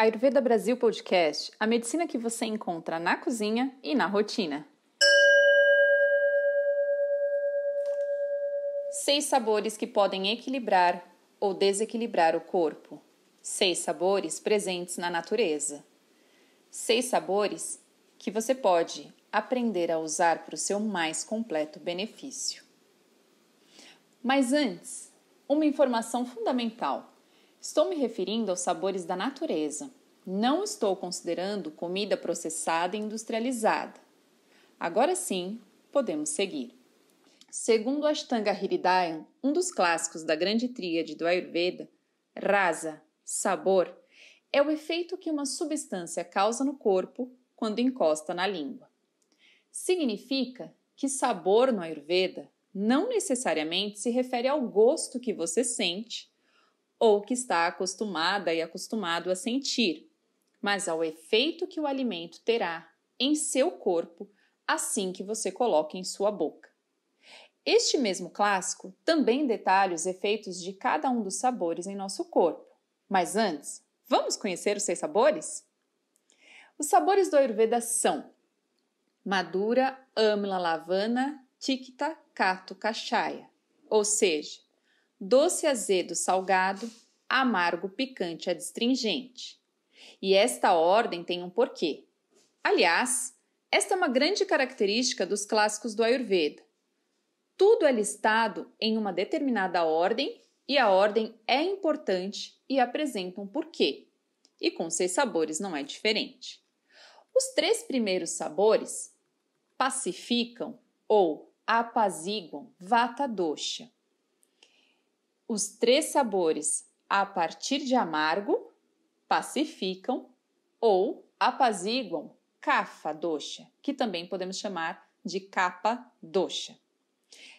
Ayurveda Brasil Podcast, a medicina que você encontra na cozinha e na rotina. 6 sabores que podem equilibrar ou desequilibrar o corpo. 6 sabores presentes na natureza. 6 sabores que você pode aprender a usar para o seu mais completo benefício. Mas antes, uma informação fundamental. Estou me referindo aos sabores da natureza. Não estou considerando comida processada e industrializada. Agora sim, podemos seguir. Segundo Ashtanga Hridayam, um dos clássicos da grande tríade do Ayurveda, rasa, sabor, é o efeito que uma substância causa no corpo quando encosta na língua. Significa que sabor no Ayurveda não necessariamente se refere ao gosto que você sente ou que está acostumada e acostumado a sentir, mas ao efeito que o alimento terá em seu corpo assim que você coloca em sua boca. Este mesmo clássico também detalha os efeitos de cada um dos sabores em nosso corpo. Mas antes, vamos conhecer os 6 sabores? Os sabores do Ayurveda são Madura, Amla, Lavana, Tikta, Kato, Kashaya, ou seja, doce, azedo, salgado, amargo, picante, adstringente. E esta ordem tem um porquê. Aliás, esta é uma grande característica dos clássicos do Ayurveda. Tudo é listado em uma determinada ordem e a ordem é importante e apresenta um porquê. E com 6 sabores não é diferente. Os 3 primeiros sabores pacificam ou apaziguam Vata Dosha. Os 3 sabores a partir de amargo pacificam ou apaziguam Kapha Dosha, que também podemos chamar de Kapha Dosha.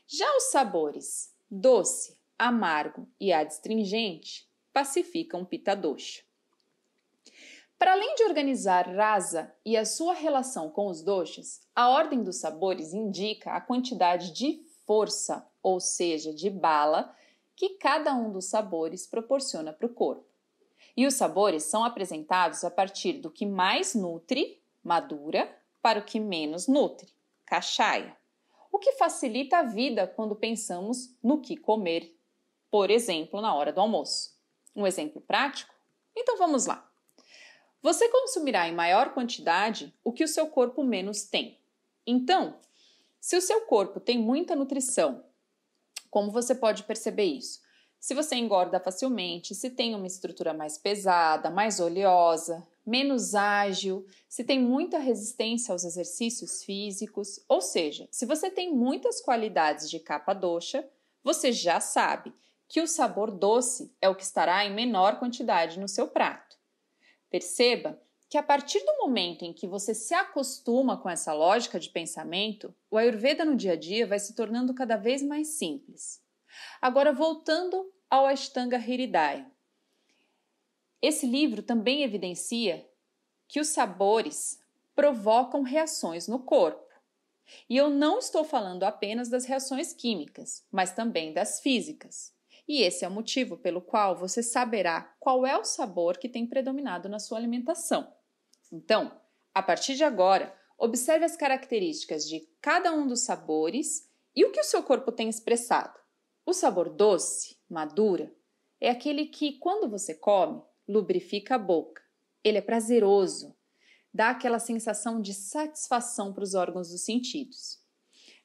Já os sabores doce, amargo e adstringente pacificam Pitta Dosha. Para além de organizar rasa e a sua relação com os doshas, a ordem dos sabores indica a quantidade de força, ou seja, de bala, que cada um dos sabores proporciona para o corpo. E os sabores são apresentados a partir do que mais nutre, madura, para o que menos nutre, kashaya. O que facilita a vida quando pensamos no que comer, por exemplo, na hora do almoço. Um exemplo prático? Então vamos lá. Você consumirá em maior quantidade o que o seu corpo menos tem. Então, se o seu corpo tem muita nutrição, como você pode perceber isso? Se você engorda facilmente, se tem uma estrutura mais pesada, mais oleosa, menos ágil, se tem muita resistência aos exercícios físicos, ou seja, se você tem muitas qualidades de Kapha Dosha, você já sabe que o sabor doce é o que estará em menor quantidade no seu prato. Perceba que a partir do momento em que você se acostuma com essa lógica de pensamento, o Ayurveda no dia a dia vai se tornando cada vez mais simples. Agora, voltando ao Ashtanga Hridayam. Esse livro também evidencia que os sabores provocam reações no corpo. E eu não estou falando apenas das reações químicas, mas também das físicas. E esse é o motivo pelo qual você saberá qual é o sabor que tem predominado na sua alimentação. Então, a partir de agora, observe as características de cada um dos sabores e o que o seu corpo tem expressado. O sabor doce, madura, é aquele que, quando você come, lubrifica a boca. Ele é prazeroso, dá aquela sensação de satisfação para os órgãos dos sentidos.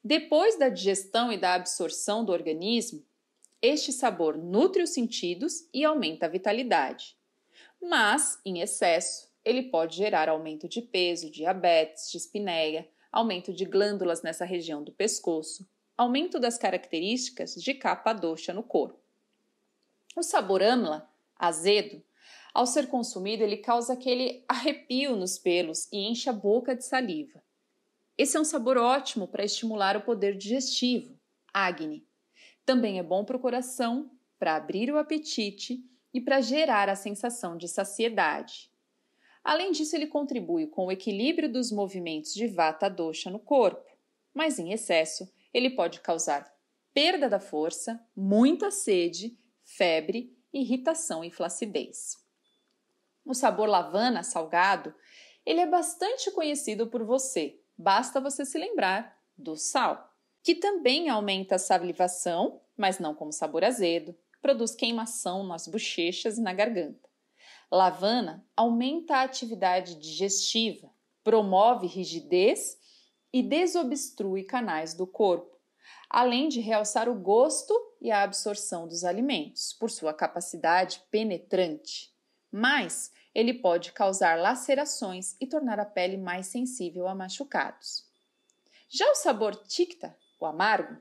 Depois da digestão e da absorção do organismo, este sabor nutre os sentidos e aumenta a vitalidade. Mas, em excesso, ele pode gerar aumento de peso, diabetes, dispneia, aumento de glândulas nessa região do pescoço, aumento das características de Kapha Dosha no corpo. O sabor amla, azedo, ao ser consumido, ele causa aquele arrepio nos pelos e enche a boca de saliva. Esse é um sabor ótimo para estimular o poder digestivo, Agni. Também é bom para o coração, para abrir o apetite e para gerar a sensação de saciedade. Além disso, ele contribui com o equilíbrio dos movimentos de Vata Dosha no corpo, mas em excesso, ele pode causar perda da força, muita sede, febre, irritação e flacidez. O sabor lavana salgado, ele é bastante conhecido por você. Basta você se lembrar do sal, que também aumenta a salivação, mas não como sabor azedo, produz queimação nas bochechas e na garganta. Lavana aumenta a atividade digestiva, promove rigidez e desobstrui canais do corpo, além de realçar o gosto e a absorção dos alimentos, por sua capacidade penetrante. Mas ele pode causar lacerações e tornar a pele mais sensível a machucados. Já o sabor tikta, o amargo,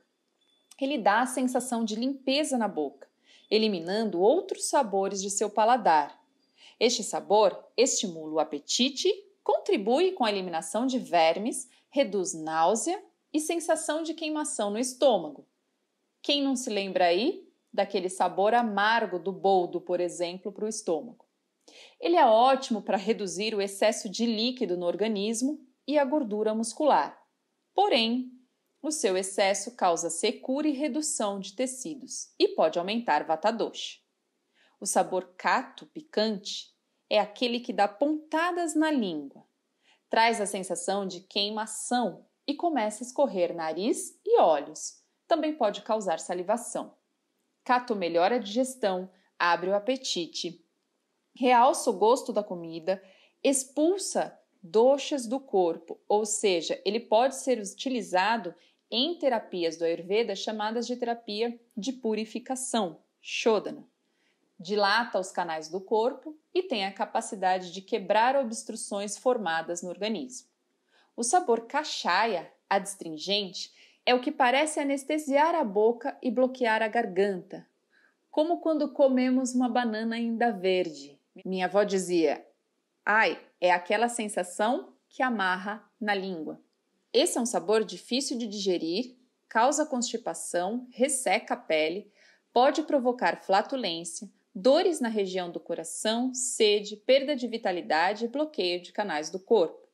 ele dá a sensação de limpeza na boca, eliminando outros sabores de seu paladar. Este sabor estimula o apetite, contribui com a eliminação de vermes, reduz náusea e sensação de queimação no estômago. Quem não se lembra aí daquele sabor amargo do boldo, por exemplo, para o estômago? Ele é ótimo para reduzir o excesso de líquido no organismo e a gordura muscular. Porém, o seu excesso causa secura e redução de tecidos e pode aumentar vata dosha. O sabor kato, picante, é aquele que dá pontadas na língua, traz a sensação de queimação e começa a escorrer nariz e olhos. Também pode causar salivação. Kato melhora a digestão, abre o apetite, realça o gosto da comida, expulsa doshas do corpo, ou seja, ele pode ser utilizado em terapias do Ayurveda chamadas de terapia de purificação, Shodhana. Dilata os canais do corpo e tem a capacidade de quebrar obstruções formadas no organismo. O sabor kashaya, adstringente, é o que parece anestesiar a boca e bloquear a garganta, como quando comemos uma banana ainda verde. Minha avó dizia, ai, é aquela sensação que amarra na língua. Esse é um sabor difícil de digerir, causa constipação, resseca a pele, pode provocar flatulência, dores na região do coração, sede, perda de vitalidade e bloqueio de canais do corpo.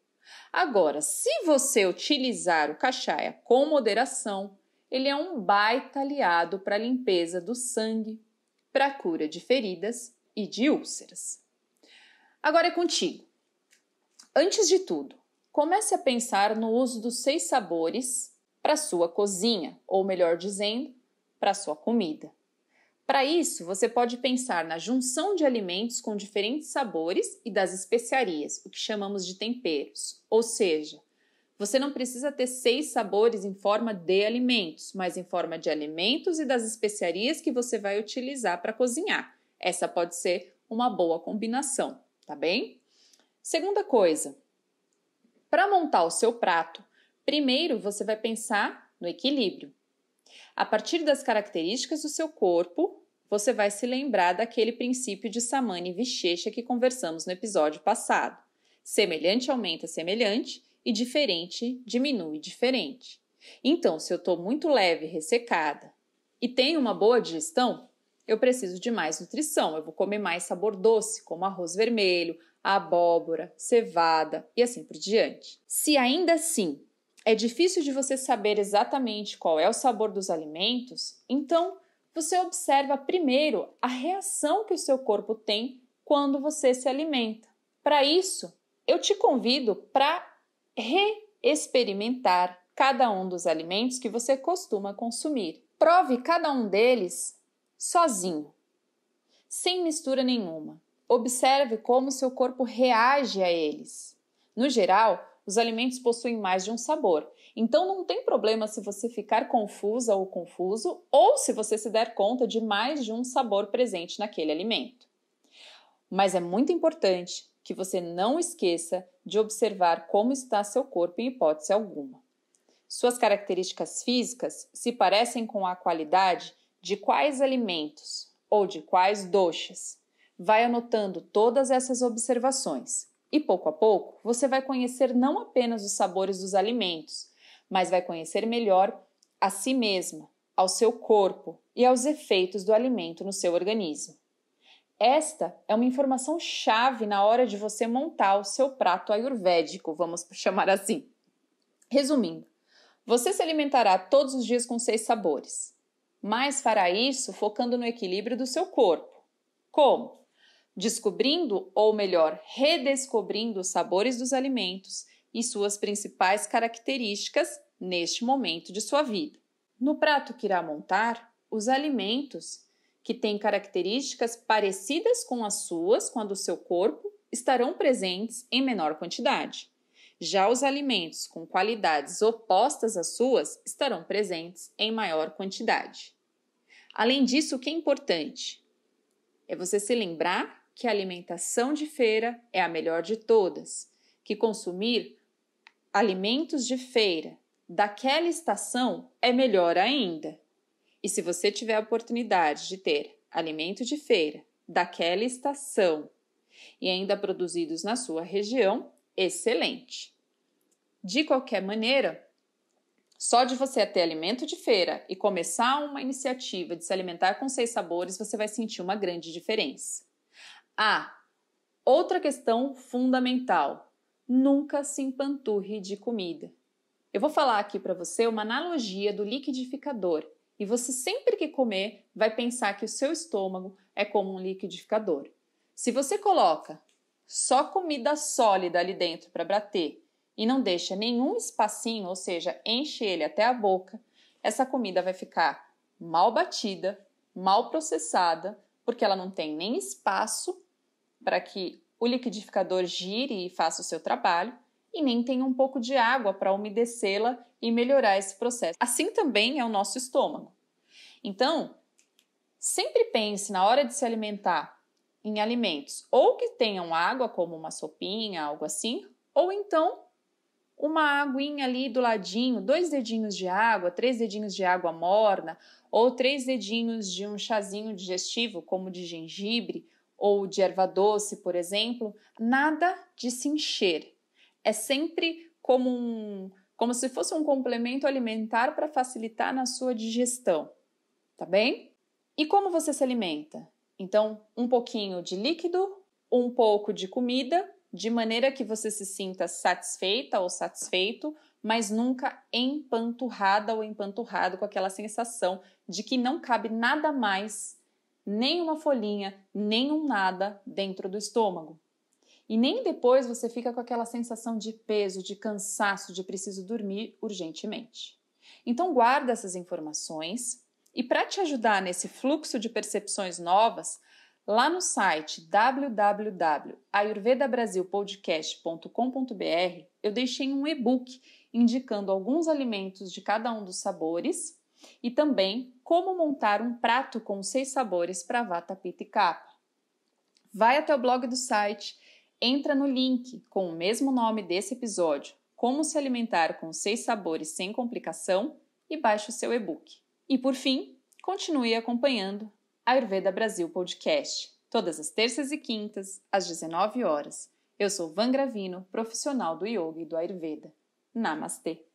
Agora, se você utilizar o kashaya com moderação, ele é um baita aliado para a limpeza do sangue, para a cura de feridas e de úlceras. Agora é contigo. Antes de tudo, comece a pensar no uso dos 6 sabores para sua cozinha, ou melhor dizendo, para sua comida. Para isso, você pode pensar na junção de alimentos com diferentes sabores e das especiarias, o que chamamos de temperos. Ou seja, você não precisa ter 6 sabores em forma de alimentos, mas em forma de alimentos e das especiarias que você vai utilizar para cozinhar. Essa pode ser uma boa combinação, tá bem? Segunda coisa, para montar o seu prato, primeiro você vai pensar no equilíbrio. A partir das características do seu corpo, você vai se lembrar daquele princípio de Samana e Vishecha que conversamos no episódio passado. Semelhante aumenta semelhante e diferente diminui diferente. Então, se eu estou muito leve, ressecada e tenho uma boa digestão, eu preciso de mais nutrição. Eu vou comer mais sabor doce, como arroz vermelho, abóbora, cevada e assim por diante. Se ainda assim é difícil de você saber exatamente qual é o sabor dos alimentos, então você observa primeiro a reação que o seu corpo tem quando você se alimenta. Para isso, eu te convido para reexperimentar cada um dos alimentos que você costuma consumir. Prove cada um deles sozinho, sem mistura nenhuma. Observe como seu corpo reage a eles. No geral, os alimentos possuem mais de um sabor, então não tem problema se você ficar confusa ou confuso ou se você se der conta de mais de um sabor presente naquele alimento. Mas é muito importante que você não esqueça de observar como está seu corpo em hipótese alguma. Suas características físicas se parecem com a qualidade de quais alimentos ou de quais doshas. Vai anotando todas essas observações. E pouco a pouco, você vai conhecer não apenas os sabores dos alimentos, mas vai conhecer melhor a si mesma, ao seu corpo e aos efeitos do alimento no seu organismo. Esta é uma informação chave na hora de você montar o seu prato ayurvédico, vamos chamar assim. Resumindo, você se alimentará todos os dias com 6 sabores, mas fará isso focando no equilíbrio do seu corpo. Como? descobrindo, ou melhor, redescobrindo os sabores dos alimentos e suas principais características neste momento de sua vida. No prato que irá montar, os alimentos que têm características parecidas com as suas, com a do seu corpo, estarão presentes em menor quantidade. Já os alimentos com qualidades opostas às suas estarão presentes em maior quantidade. Além disso, o que é importante é você se lembrar que a alimentação de feira é a melhor de todas, que consumir alimentos de feira daquela estação é melhor ainda. E se você tiver a oportunidade de ter alimento de feira daquela estação e ainda produzidos na sua região, excelente. De qualquer maneira, só de você ter alimento de feira e começar uma iniciativa de se alimentar com 6 sabores, você vai sentir uma grande diferença. Outra questão fundamental: nunca se empanturre de comida. Eu vou falar aqui para você uma analogia do liquidificador e você sempre que comer vai pensar que o seu estômago é como um liquidificador. Se você coloca só comida sólida ali dentro para bater e não deixa nenhum espacinho, ou seja, enche ele até a boca, essa comida vai ficar mal batida, mal processada, porque ela não tem nem espaço para que o liquidificador gire e faça o seu trabalho, e nem tem um pouco de água para umedecê-la e melhorar esse processo. Assim também é o nosso estômago. Então, sempre pense na hora de se alimentar em alimentos ou que tenham água, como uma sopinha, algo assim, ou então uma aguinha ali do ladinho, 2 dedinhos de água, 3 dedinhos de água morna, ou 3 dedinhos de um chazinho digestivo, como de gengibre ou de erva doce, por exemplo. Nada de se encher. É sempre como se fosse um complemento alimentar para facilitar na sua digestão, tá bem? E como você se alimenta? Então, um pouquinho de líquido, um pouco de comida, de maneira que você se sinta satisfeita ou satisfeito, mas nunca empanturrada ou empanturrado com aquela sensação de que não cabe nada mais, nem uma folhinha, nem um nada dentro do estômago. E nem depois você fica com aquela sensação de peso, de cansaço, de preciso dormir urgentemente. Então guarda essas informações e para te ajudar nesse fluxo de percepções novas, lá no site www.ayurvedabrasilpodcast.com.br eu deixei um e-book indicando alguns alimentos de cada um dos sabores e também como montar um prato com 6 sabores para Vata, Pitta e Kapha. Vai até o blog do site, entra no link com o mesmo nome desse episódio, Como se alimentar com 6 sabores sem complicação, e baixe o seu e-book. E por fim, continue acompanhando Ayurveda Brasil Podcast, todas as terças e quintas, às 19 horas. Eu sou Van Gravino, profissional do Yoga e do Ayurveda. Namastê!